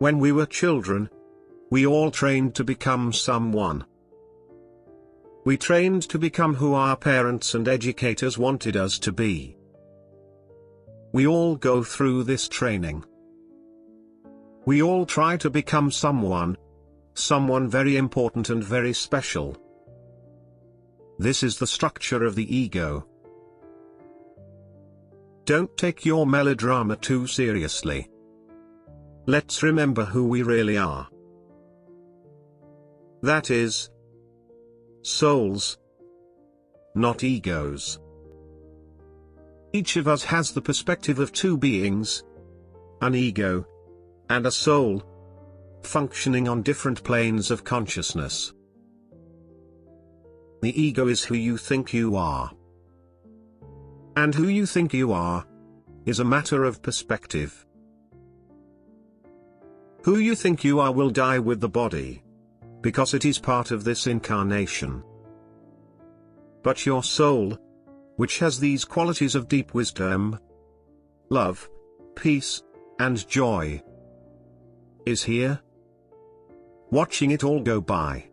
When we were children, we all trained to become someone. We trained to become who our parents and educators wanted us to be. We all go through this training. We all try to become someone very important and very special. This is the structure of the ego. Don't take your melodrama too seriously. Let's remember who we really are. That is, souls, not egos. Each of us has the perspective of two beings, an ego and a soul, functioning on different planes of consciousness. The ego is who you think you are. And who you think you are is a matter of perspective. Who you think you are will die with the body, because it is part of this incarnation. But your soul, which has these qualities of deep wisdom, love, peace, and joy, is here, watching it all go by.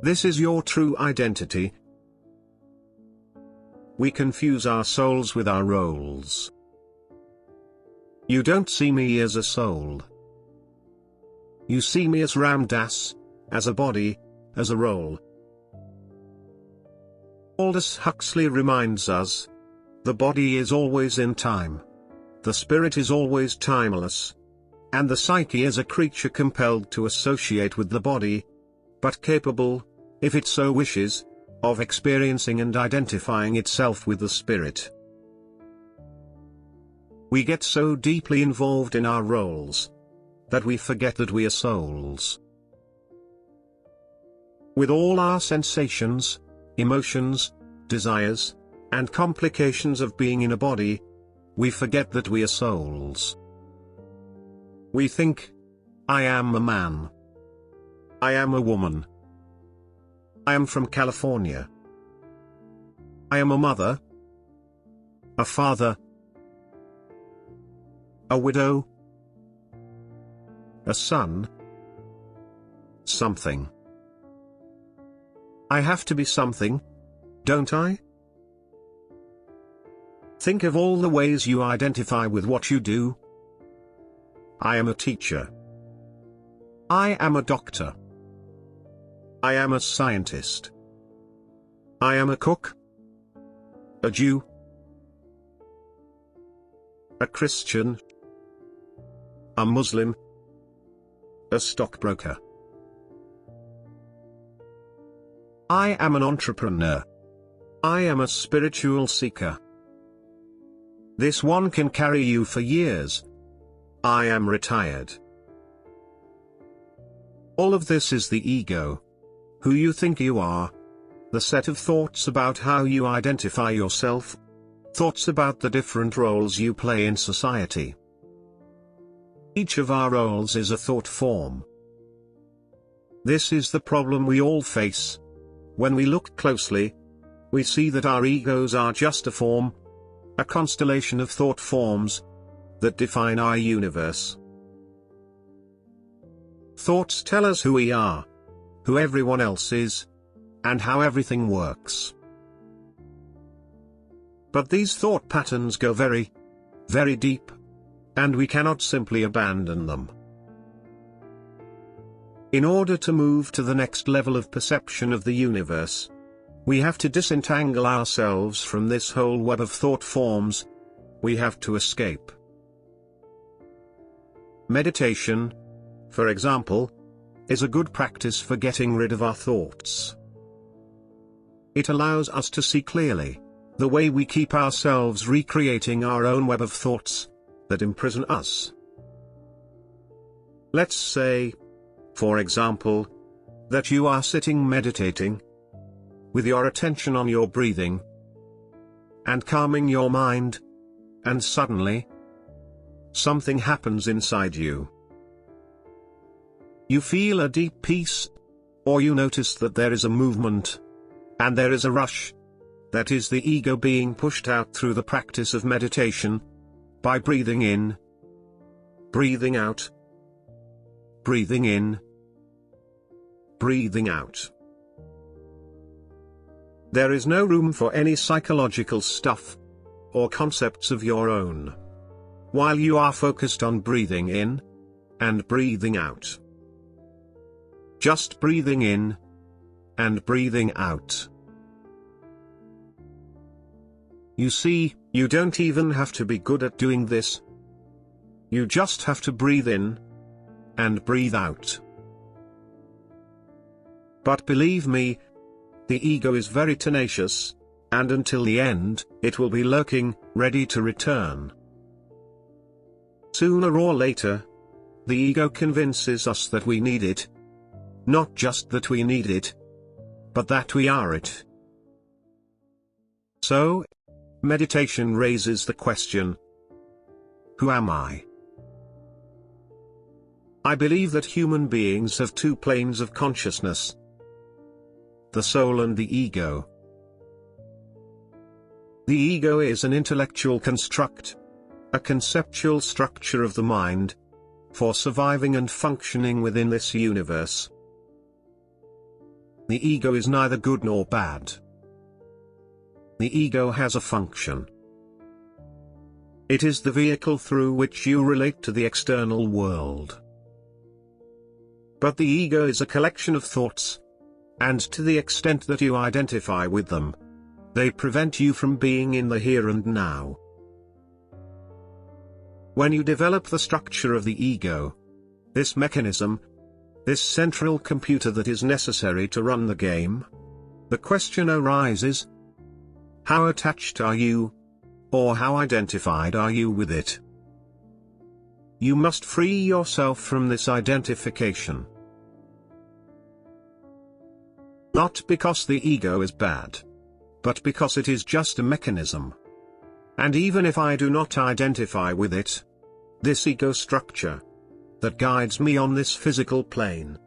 This is your true identity. We confuse our souls with our roles. You don't see me as a soul. You see me as ramdass, as a body, as a role. Aldous Huxley reminds us, the body is always in time. The spirit is always timeless. And the psyche is a creature compelled to associate with the body, but capable, if it so wishes, of experiencing and identifying itself with the spirit. We get so deeply involved in our roles that we forget that we are souls. With all our sensations, emotions, desires, and complications of being in a body, we forget that we are souls. We think, I am a man. I am a woman. I am from California. I am a mother, a father, a widow, a son, something. I have to be something, don't I? Think of all the ways you identify with what you do. I am a teacher. I am a doctor. I am a scientist. I am a cook. A Jew. A Christian. A Muslim. A stockbroker. I am an entrepreneur. I am a spiritual seeker. This one can carry you for years. I am retired. All of this is the ego. Who you think you are. The set of thoughts about how you identify yourself. Thoughts about the different roles you play in society. Each of our roles is a thought form. This is the problem we all face. When we look closely, we see that our egos are just a form, a constellation of thought forms, that define our universe. Thoughts tell us who we are, who everyone else is, and how everything works. But these thought patterns go very, very deep, and we cannot simply abandon them. In order to move to the next level of perception of the universe, we have to disentangle ourselves from this whole web of thought forms. We have to escape. Meditation, for example, is a good practice for getting rid of our thoughts. It allows us to see clearly the way we keep ourselves recreating our own web of thoughts that imprison us. Let's say, for example, that you are sitting meditating, with your attention on your breathing, and calming your mind, and suddenly, something happens inside you. You feel a deep peace, or you notice that there is a movement, and there is a rush. That is the ego being pushed out through the practice of meditation, by breathing in, breathing out, breathing in, breathing out. There is no room for any psychological stuff or concepts of your own while you are focused on breathing in and breathing out. Just breathing in and breathing out. You see, you don't even have to be good at doing this. You just have to breathe in and breathe out. But believe me, the ego is very tenacious, and until the end, it will be lurking, ready to return. Sooner or later, the ego convinces us that we need it. Not just that we need it, but that we are it. So, meditation raises the question, who am I? I believe that human beings have two planes of consciousness: the soul and the ego. The ego is an intellectual construct, a conceptual structure of the mind, for surviving and functioning within this universe. The ego is neither good nor bad. The ego has a function. It is the vehicle through which you relate to the external world. But the ego is a collection of thoughts, and to the extent that you identify with them, they prevent you from being in the here and now. When you develop the structure of the ego, this mechanism, this central computer that is necessary to run the game, the question arises, how attached are you, or how identified are you with it? You must free yourself from this identification. Not because the ego is bad, but because it is just a mechanism. And even if I do not identify with it, this ego structure, that guides me on this physical plane,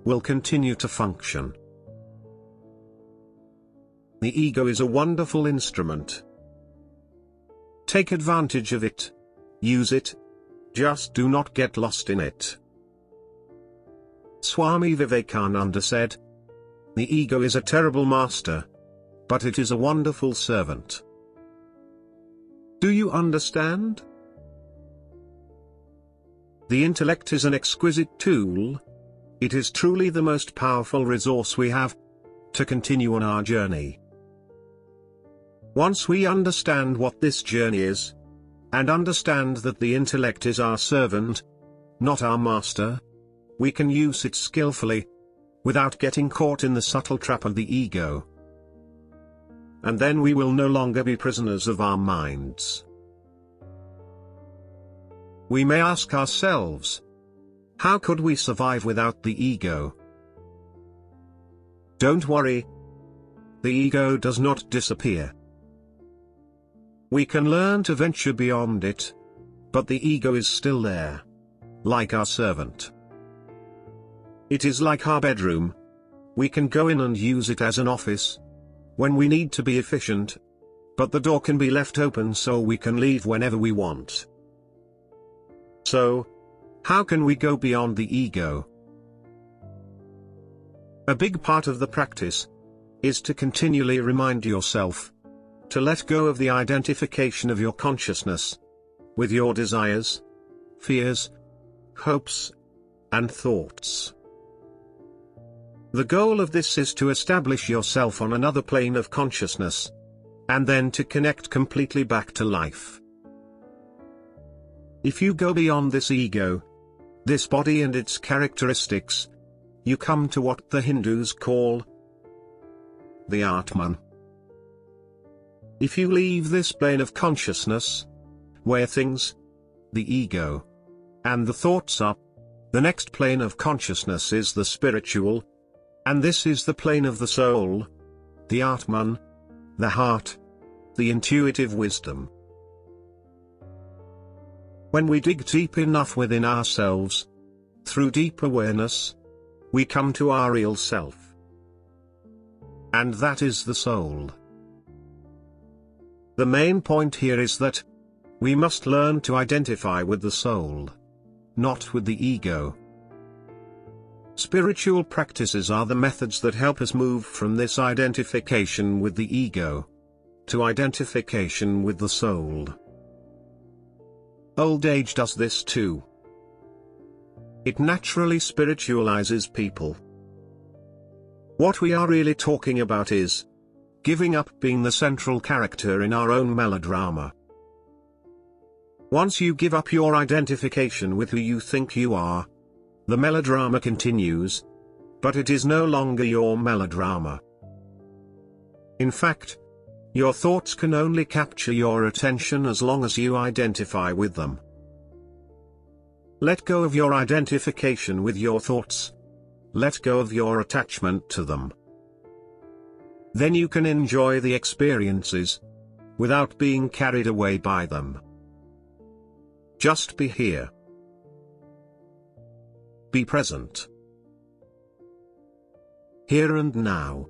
will continue to function. The ego is a wonderful instrument. Take advantage of it. Use it. Just do not get lost in it. Swami Vivekananda said, "The ego is a terrible master, but it is a wonderful servant." Do you understand? The intellect is an exquisite tool. It is truly the most powerful resource we have to continue on our journey. Once we understand what this journey is, and understand that the intellect is our servant, not our master, we can use it skillfully, without getting caught in the subtle trap of the ego. And then we will no longer be prisoners of our minds. We may ask ourselves, how could we survive without the ego? Don't worry. The ego does not disappear. We can learn to venture beyond it, but the ego is still there, like our servant. It is like our bedroom. We can go in and use it as an office when we need to be efficient, but the door can be left open so we can leave whenever we want. So, how can we go beyond the ego? A big part of the practice is to continually remind yourself to let go of the identification of your consciousness with your desires, fears, hopes, and thoughts. The goal of this is to establish yourself on another plane of consciousness, and then to connect completely back to life. If you go beyond this ego, this body and its characteristics, you come to what the Hindus call the Atman. If you leave this plane of consciousness, where things, the ego, and the thoughts are, the next plane of consciousness is the spiritual, and this is the plane of the soul, the Atman, the heart, the intuitive wisdom. When we dig deep enough within ourselves, through deep awareness, we come to our real self. And that is the soul. The main point here is that We must learn to identify with the soul, not with the ego. Spiritual practices are the methods that help us move from this identification with the ego to identification with the soul. Old age does this too. It naturally spiritualizes people. What we are really talking about is giving up being the central character in our own melodrama. Once you give up your identification with who you think you are, the melodrama continues, but it is no longer your melodrama. In fact, your thoughts can only capture your attention as long as you identify with them. Let go of your identification with your thoughts. Let go of your attachment to them. Then you can enjoy the experiences without being carried away by them. Just be here. Be present. Here and now.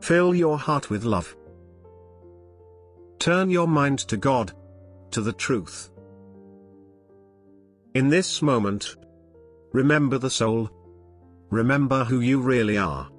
Fill your heart with love. Turn your mind to God, to the truth. In this moment, remember the soul. Remember who you really are.